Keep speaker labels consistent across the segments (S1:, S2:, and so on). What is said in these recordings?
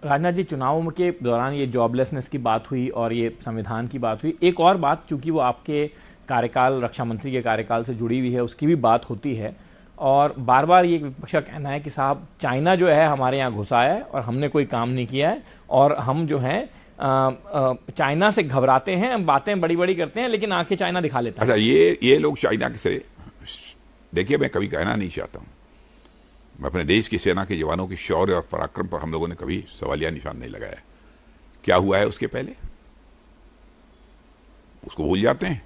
S1: राजनाथ जी, चुनावों के दौरान ये जॉबलेसनेस की बात हुई और ये संविधान की बात हुई। एक और बात, चूंकि वो आपके कार्यकाल, रक्षा मंत्री के कार्यकाल से जुड़ी हुई है, उसकी भी बात होती है और बार बार ये विपक्ष का कहना है कि साहब चाइना जो है हमारे यहाँ घुसा है और हमने कोई काम नहीं किया है और हम जो है चाइना से घबराते हैं, बातें बड़ी बड़ी करते हैं लेकिन आके चाइना दिखा लेता है।
S2: अच्छा, ये लोग चाइना से, देखिए मैं कभी कहना नहीं चाहता हूँ, मैं अपने देश की सेना के जवानों के शौर्य और पराक्रम पर हम लोगों ने कभी सवालिया निशान नहीं लगाया। क्या हुआ है उसके पहले उसको भूल जाते हैं।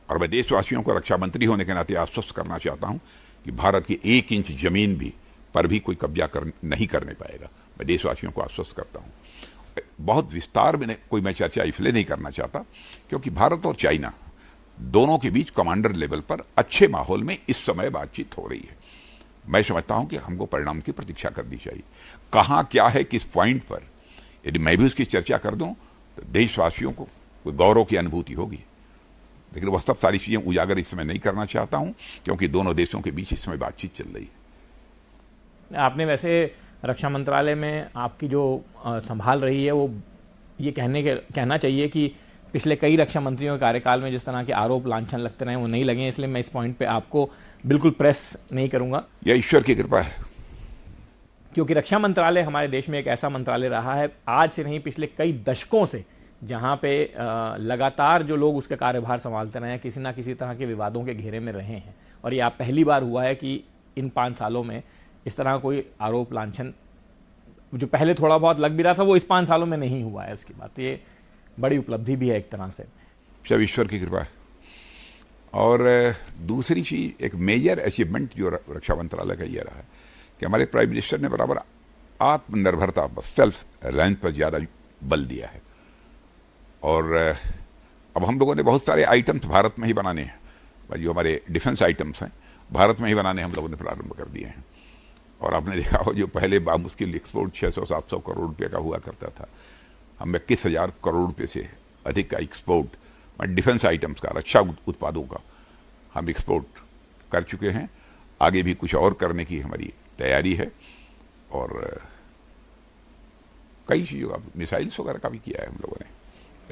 S2: और मैं देशवासियों को रक्षा मंत्री होने के नाते आश्वस्त करना चाहता हूं कि भारत की 1 इंच जमीन भी पर भी कोई कब्जा नहीं करने पाएगा। मैं देशवासियों को आश्वस्त करता हूं। बहुत विस्तार में कोई मैं चर्चा इसलिए नहीं करना चाहता क्योंकि भारत और चाइना दोनों के बीच कमांडर लेवल पर अच्छे माहौल में इस समय बातचीत हो रही है। मैं समझता हूं कि हमको परिणाम की प्रतीक्षा करनी चाहिए। कहां क्या है, किस पॉइंट पर, यदि मैं भी उसकी चर्चा कर दूं तो देशवासियों को कोई गौरव की अनुभूति होगी। लेकिन वह सब सारी चीजें उजागर इस समय नहीं करना चाहता हूं क्योंकि दोनों देशों के बीच इस समय बातचीत चल रही है।
S1: आपने वैसे रक्षा मंत्रालय में आपकी जो संभाल रही है वो ये कहना चाहिए कि पिछले कई रक्षा मंत्रियों के कार्यकाल में जिस तरह के आरोप लांछन लगते रहे वो नहीं लगे, इसलिए मैं इस पॉइंट पे आपको बिल्कुल प्रेस नहीं करूंगा।
S2: यह ईश्वर की कृपा है,
S1: क्योंकि रक्षा मंत्रालय हमारे देश में एक ऐसा मंत्रालय रहा है आज से नहीं, पिछले कई दशकों से, जहां पे लगातार जो लोग उसका कार्यभार संभालते रहे हैं किसी ना किसी तरह के विवादों के घेरे में रहे हैं। और ये आप पहली बार हुआ है कि इन 5 सालों में इस तरह कोई आरोप लांछन जो पहले थोड़ा बहुत लग भी रहा था वो इस 5 सालों में नहीं हुआ है। उसकी बात, ये बड़ी उपलब्धि भी है एक तरह से।
S2: सब ईश्वर की कृपा है। और दूसरी चीज, एक मेजर अचीवमेंट जो रक्षा मंत्रालय का ये रहा है कि हमारे प्राइम मिनिस्टर ने बराबर आत्मनिर्भरता पर, सेल्फ रिलायंस पर ज्यादा बल दिया है। और अब हम लोगों ने बहुत सारे आइटम्स भारत में ही बनाने हैं। जो हमारे डिफेंस आइटम्स हैं भारत में ही बनाने हम लोगों ने प्रारंभ कर दिए हैं। और आपने देखा हो जो पहले बामुश्किल एक्सपोर्ट 600-700 करोड़ रुपये का हुआ करता था, हम 21,000 करोड़ रुपये से अधिक का एक्सपोर्ट डिफेंस आइटम्स का, रक्षा उत्पादों का हम एक्सपोर्ट कर चुके हैं। आगे भी कुछ और करने की हमारी तैयारी है। और कई चीज़ों का, मिसाइल्स वगैरह का भी किया है हम लोगों ने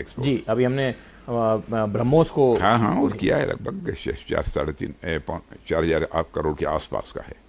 S2: एक्सपोर्ट।
S1: जी, अभी हमने ब्रह्मोस को
S2: हाँ वो किया है, लगभग 4-3.5-4,000 करोड़ के आसपास का है।